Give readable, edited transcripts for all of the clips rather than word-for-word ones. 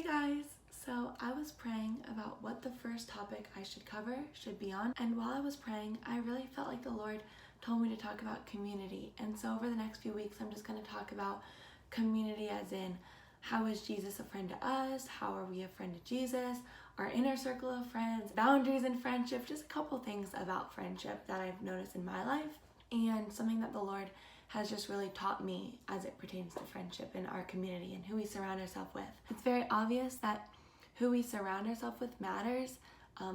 Hey guys! So I was praying about what the first topic I should be on, and while I was praying, I really felt like the Lord told me to talk about community. And so over the next few weeks, I'm just going to talk about community as in, how is Jesus a friend to us? How are we a friend to Jesus? Our inner circle of friends, boundaries in friendship, just a couple things about friendship that I've noticed in my life, and something that the Lord has just really taught me as it pertains to friendship in our community and who we surround ourselves with. It's very obvious that who we surround ourselves with matters.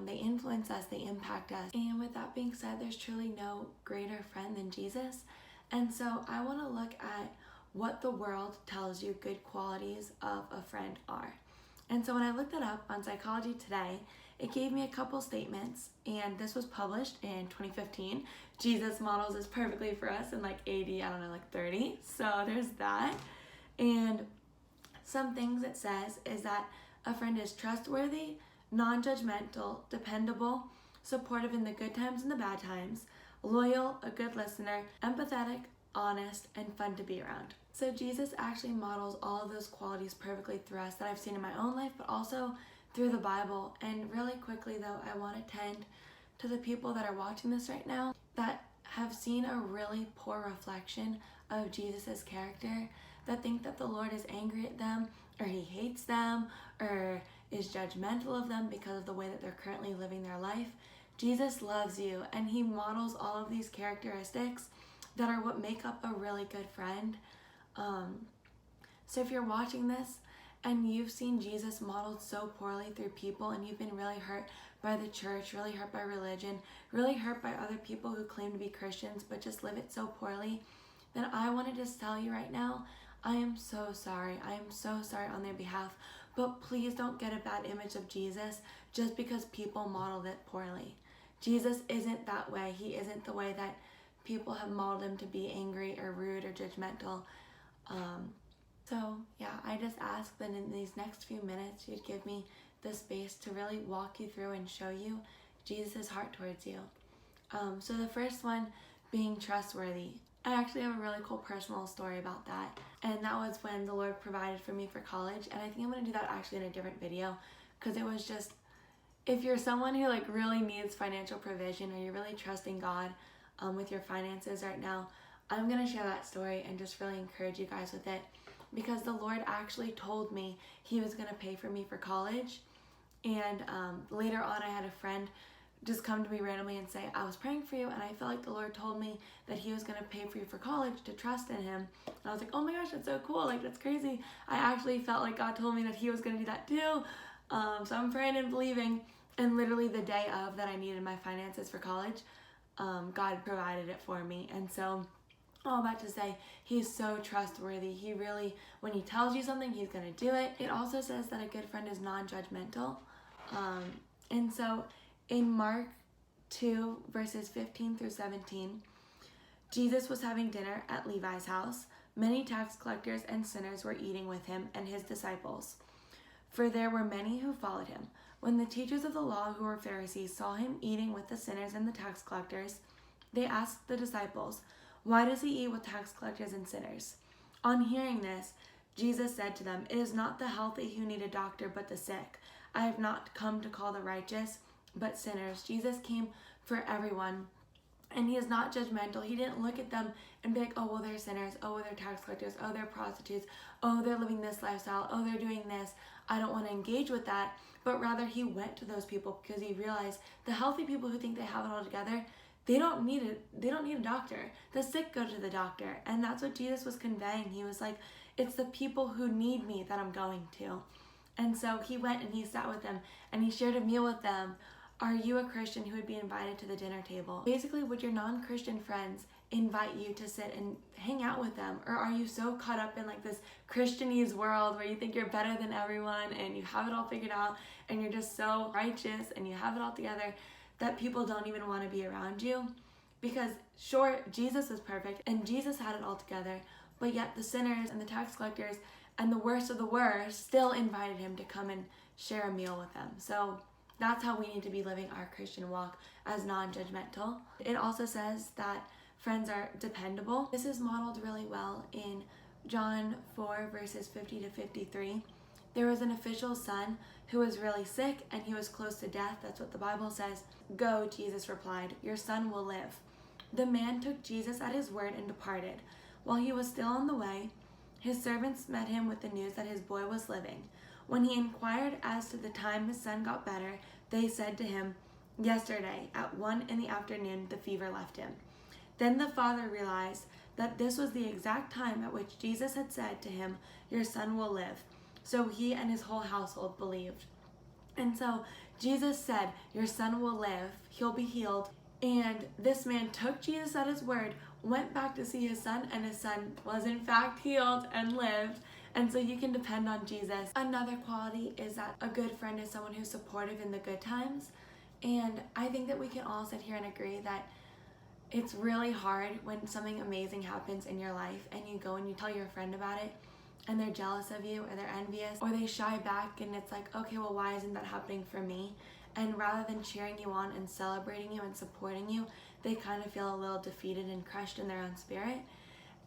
They influence us, they impact us. And with that being said, there's truly no greater friend than Jesus. And so I want to look at what the world tells you good qualities of a friend are. And so when I looked it up on Psychology Today, it gave me a couple statements, and this was published in 2015. Jesus models this perfectly for us in like 30. So there's that. And some things it says is that a friend is trustworthy, non-judgmental, dependable, supportive in the good times and the bad times, loyal, a good listener, empathetic, honest, and fun to be around. So Jesus actually models all of those qualities perfectly through us that I've seen in my own life, but also through the Bible. And really quickly though, I want to tend to the people that are watching this right now that have seen a really poor reflection of Jesus's character, that think that the Lord is angry at them, or he hates them, or is judgmental of them because of the way that they're currently living their life. Jesus loves you, and he models all of these characteristics that are what make up a really good friend. So if you're watching this and you've seen Jesus modeled so poorly through people, and you've been really hurt by the church, really hurt by religion, really hurt by other people who claim to be Christians but just live it so poorly, then I want to just tell you right now, I am so sorry. I am so sorry on their behalf, but please don't get a bad image of Jesus just because people modeled it poorly. Jesus isn't that way. He isn't the way that people have modeled him to be angry or rude or judgmental. So yeah, I just ask that in these next few minutes, you'd give me the space to really walk you through and show you Jesus' heart towards you. So the first one being trustworthy. I actually have a really cool personal story about that. And that was when the Lord provided for me for college. And I think I'm going to do that actually in a different video, because it was just, if you're someone who like really needs financial provision, or you're really trusting God with your finances right now, I'm going to share that story and just really encourage you guys with it, because the Lord actually told me he was going to pay for me for college. And later on, I had a friend just come to me randomly and say, I was praying for you, and I felt like the Lord told me that he was going to pay for you for college, to trust in him. And I was like, oh my gosh, that's so cool. Like, that's crazy. I actually felt like God told me that he was going to do that too. So I'm praying and believing. And literally the day of that I needed my finances for college, God provided it for me. And so all that to say, he's so trustworthy. He really, when he tells you something, he's going to do it. It also says that a good friend is non-judgmental. And so in Mark 2, verses 15 through 17, Jesus was having dinner at Levi's house. Many tax collectors and sinners were eating with him and his disciples, for there were many who followed him. When the teachers of the law, who were Pharisees, saw him eating with the sinners and the tax collectors, they asked the disciples, why does he eat with tax collectors and sinners? On hearing this, Jesus said to them, it is not the healthy who need a doctor, but the sick. I have not come to call the righteous, but sinners. Jesus came for everyone, and he is not judgmental. He didn't look at them and be like, oh, well, they're sinners. Oh, well, they're tax collectors. Oh, they're prostitutes. Oh, they're living this lifestyle. Oh, they're doing this. I don't want to engage with that. But rather, he went to those people because he realized the healthy people who think they have it all together, they don't need a doctor. The sick go to the doctor. And that's what Jesus was conveying. He was like, it's the people who need me that I'm going to. And so he went and he sat with them and he shared a meal with them. Are you a Christian who would be invited to the dinner table? Basically, would your non-Christian friends invite you to sit and hang out with them? Or are you so caught up in like this Christianese world where you think you're better than everyone and you have it all figured out and you're just so righteous and you have it all together that people don't even want to be around you? Because sure, Jesus was perfect and Jesus had it all together, but yet the sinners and the tax collectors and the worst of the worst still invited him to come and share a meal with them. So that's how we need to be living our Christian walk, as non-judgmental. It also says that friends are dependable. This is modeled really well in John 4, verses 50 to 53. There was an official's son who was really sick and he was close to death. That's what the Bible says. Go, Jesus replied, your son will live. The man took Jesus at his word and departed. While he was still on the way, his servants met him with the news that his boy was living. When he inquired as to the time his son got better, they said to him, yesterday at 1 p.m, the fever left him. Then the father realized that this was the exact time at which Jesus had said to him, your son will live. So he and his whole household believed. And so Jesus said, your son will live, he'll be healed. And this man took Jesus at his word, went back to see his son, and his son was in fact healed and lived. And so you can depend on Jesus. Another quality is that a good friend is someone who's supportive in the good times. And I think that we can all sit here and agree that it's really hard when something amazing happens in your life and you go and you tell your friend about it and they're jealous of you or they're envious or they shy back and it's like, okay, well, why isn't that happening for me? And rather than cheering you on and celebrating you and supporting you, they kind of feel a little defeated and crushed in their own spirit.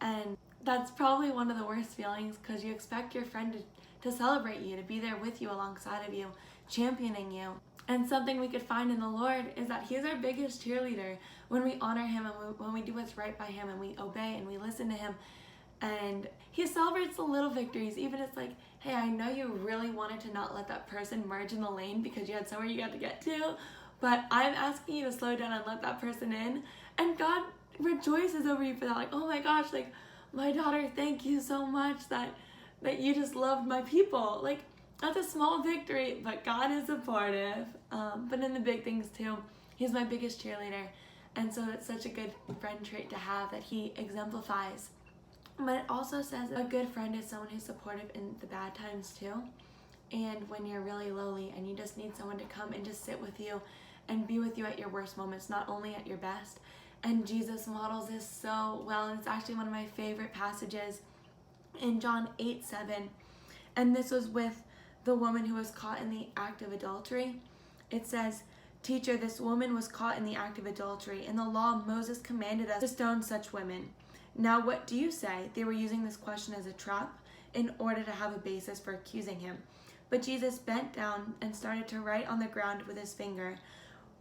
And that's probably one of the worst feelings because you expect your friend to celebrate you, to be there with you, alongside of you, championing you. And something we could find in the Lord is that he's our biggest cheerleader when we honor him and when we do what's right by him and we obey and we listen to him. And he celebrates the little victories, even it's like, hey, I know you really wanted to not let that person merge in the lane because you had somewhere you got to get to, but I'm asking you to slow down and let that person in. And God rejoices over you for that. Like, oh my gosh, like, my daughter, thank you so much that you just loved my people. Like, that's a small victory, but God is supportive. But in the big things too, he's my biggest cheerleader. And so it's such a good friend trait to have that he exemplifies. But it also says a good friend is someone who's supportive in the bad times too. And when you're really lowly and you just need someone to come and just sit with you and be with you at your worst moments, not only at your best. And Jesus models this so well. And it's actually one of my favorite passages in John 8:7. And this was with the woman who was caught in the act of adultery. It says, teacher, this woman was caught in the act of adultery. In the law, Moses commanded us to stone such women. Now what do you say? They were using this question as a trap in order to have a basis for accusing him. But Jesus bent down and started to write on the ground with his finger.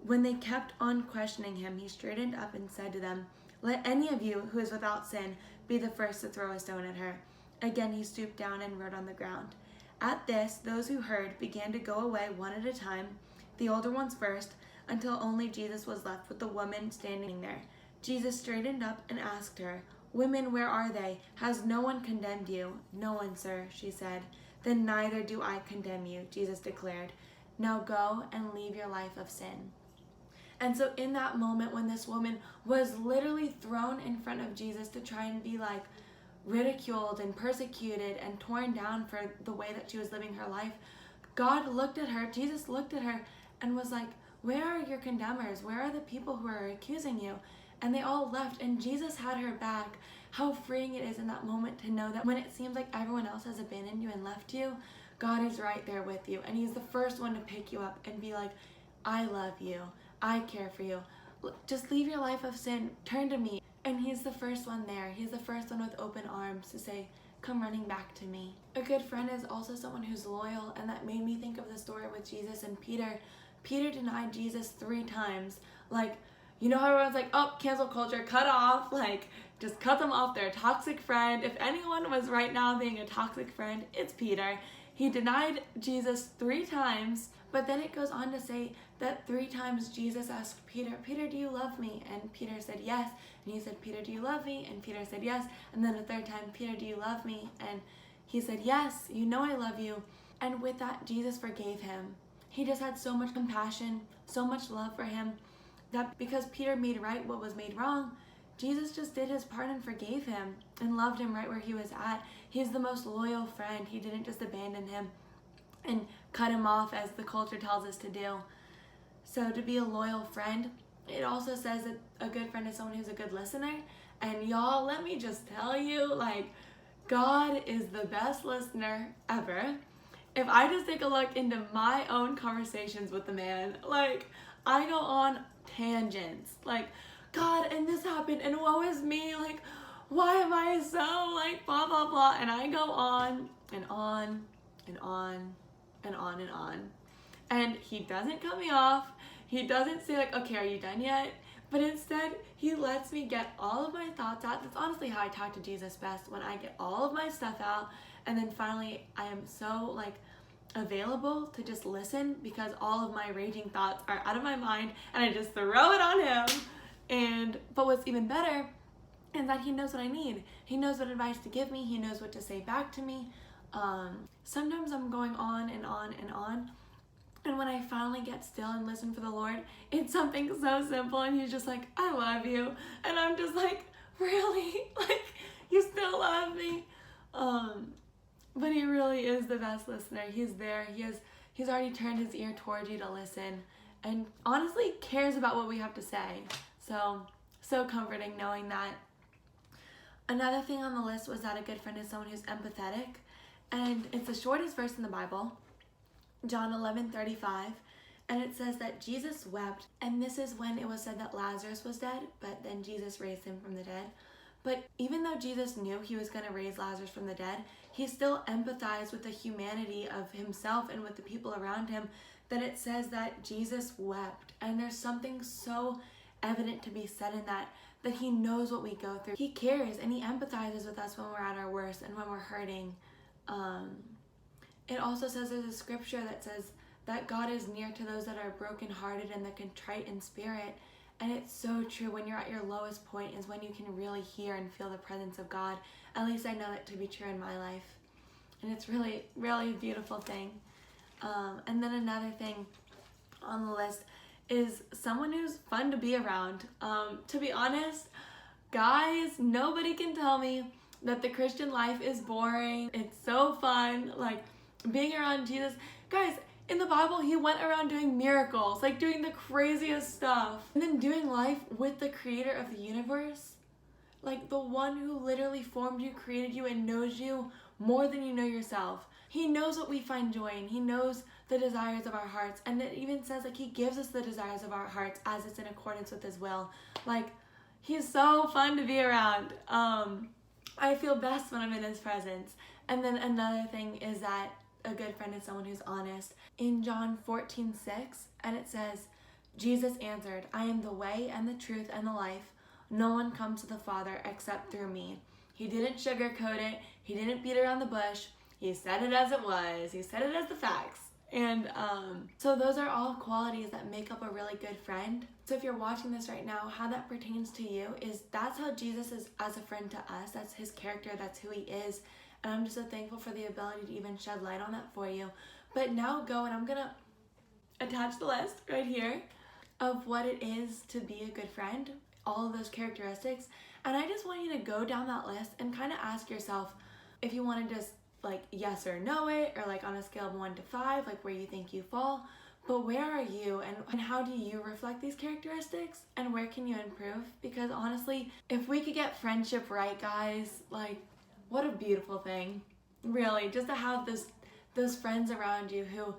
When they kept on questioning him, he straightened up and said to them, let any of you who is without sin be the first to throw a stone at her. Again he stooped down and wrote on the ground. At this, those who heard began to go away one at a time, the older ones first, until only Jesus was left with the woman standing there. Jesus straightened up and asked her, women, where are they? Has no one condemned you? No one, sir, she said. Then neither do I condemn you, Jesus declared. Now go and leave your life of sin. And so in that moment when this woman was literally thrown in front of Jesus to try and be like ridiculed and persecuted and torn down for the way that she was living her life, God looked at her, Jesus looked at her and was like, where are your condemners? Where are the people who are accusing you? And they all left and Jesus had her back. How freeing it is in that moment to know that when it seems like everyone else has abandoned you and left you, God is right there with you. And he's the first one to pick you up and be like, I love you. I care for you. Just leave your life of sin. Turn to me. And he's the first one there. He's the first one with open arms to say, come running back to me. A good friend is also someone who's loyal, and that made me think of the story with Jesus and Peter. Peter denied Jesus 3 times. Like, you know how everyone's like, oh, cancel culture, cut off, like, just cut them off. They're a toxic friend. If anyone was right now being a toxic friend, it's Peter. He denied Jesus 3 times, but then it goes on to say that 3 times Jesus asked Peter, Peter, do you love me? And Peter said yes. And he said, Peter, do you love me? And Peter said yes. And then the 3rd time, Peter, do you love me? And he said, yes, you know I love you. And with that, Jesus forgave him. He just had so much compassion, so much love for him, that because Peter made right what was made wrong, Jesus just did his part and forgave him and loved him right where he was at. He's the most loyal friend. He didn't just abandon him and cut him off as the culture tells us to do. So to be a loyal friend, it also says that a good friend is someone who's a good listener. And y'all, let me just tell you, like, God is the best listener ever. If I just take a look into my own conversations with the man, like, I go on tangents. Like, God, and this happened, and woe is me, like, why am I so, like, blah, blah, blah. And I go on and on and on and on and on. And he doesn't cut me off. He doesn't say like, okay, are you done yet? But instead, he lets me get all of my thoughts out. That's honestly how I talk to Jesus best, when I get all of my stuff out, and then finally I am so like available to just listen, because all of my raging thoughts are out of my mind and I just throw it on him. But what's even better is that he knows what I need. He knows what advice to give me. He knows what to say back to me. Sometimes I'm going on and on and on. And when I finally get still and listen for the Lord, it's something so simple, and he's just like, I love you. And I'm just like, really? Like, you still love me? But he really is the best listener. He's there. He's already turned his ear towards you to listen, and honestly cares about what we have to say. So comforting knowing that. Another thing on the list was that a good friend is someone who's empathetic. And it's the shortest verse in the Bible, John 11:35, and it says that Jesus wept, and this is when it was said that Lazarus was dead, but then Jesus raised him from the dead. But even though Jesus knew he was going to raise Lazarus from the dead, he still empathized with the humanity of himself and with the people around him, that it says that Jesus wept. And there's something so evident to be said in that he knows what we go through. He cares and he empathizes with us when we're at our worst and when we're hurting. It also says, there's a scripture that says that God is near to those that are brokenhearted and the contrite in spirit. And it's so true. When you're at your lowest point is when you can really hear and feel the presence of God. At least I know that to be true in my life. And it's really, really a beautiful thing. And then another thing on the list is someone who's fun to be around. To be honest, guys, nobody can tell me that the Christian life is boring. It's so fun, like being around Jesus. Guys, in the Bible, he went around doing miracles, like doing the craziest stuff. And then doing life with the creator of the universe. Like the one who literally formed you, created you, and knows you more than you know yourself. He knows what we find joy in. He knows the desires of our hearts. And it even says like he gives us the desires of our hearts as it's in accordance with his will. Like, he's so fun to be around. I feel best when I'm in his presence. And then another thing is that a good friend is someone who's honest. In John 14:6, and it says, Jesus answered, I am the way and the truth and the life. No one comes to the Father except through me. He didn't sugarcoat it. He didn't beat around the bush. He said it as it was. He said it as the facts. And so those are all qualities that make up a really good friend. So if you're watching this right now, how that pertains to you is that's how Jesus is as a friend to us. That's his character. That's who he is. And I'm just so thankful for the ability to even shed light on that for you. But now go, and I'm going to attach the list right here of what it is to be a good friend, all of those characteristics. And I just want you to go down that list and kind of ask yourself if you want to just like yes or no it, or like on a scale of 1 to 5, like where you think you fall. But where are you, and how do you reflect these characteristics, and where can you improve? Because honestly, if we could get friendship right, guys, like what a beautiful thing. Really, just to have those friends around you who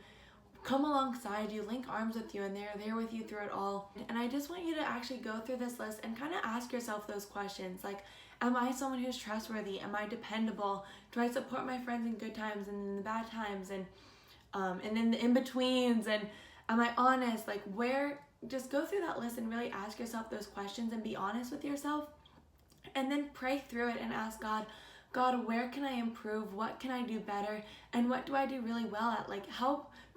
come alongside you, link arms with you, and they're there with you through it all. And I just want you to actually go through this list and kind of ask yourself those questions. Like, am I someone who's trustworthy? Am I dependable? Do I support my friends in good times and in the bad times, and in the in-betweens? And am I honest? Like, just go through that list and really ask yourself those questions and be honest with yourself. And then pray through it and ask God, where can I improve? What can I do better? And what do I do really well at? Like,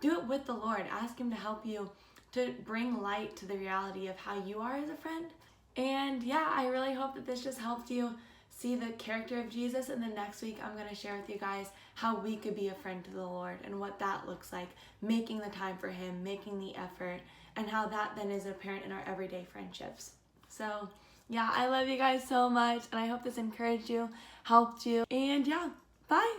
do it with the Lord. Ask him to help you to bring light to the reality of how you are as a friend. And yeah, I really hope that this just helped you see the character of Jesus. And then next week, I'm going to share with you guys how we could be a friend to the Lord and what that looks like, making the time for him, making the effort, and how that then is apparent in our everyday friendships. So yeah, I love you guys so much, and I hope this encouraged you, helped you, and yeah, bye.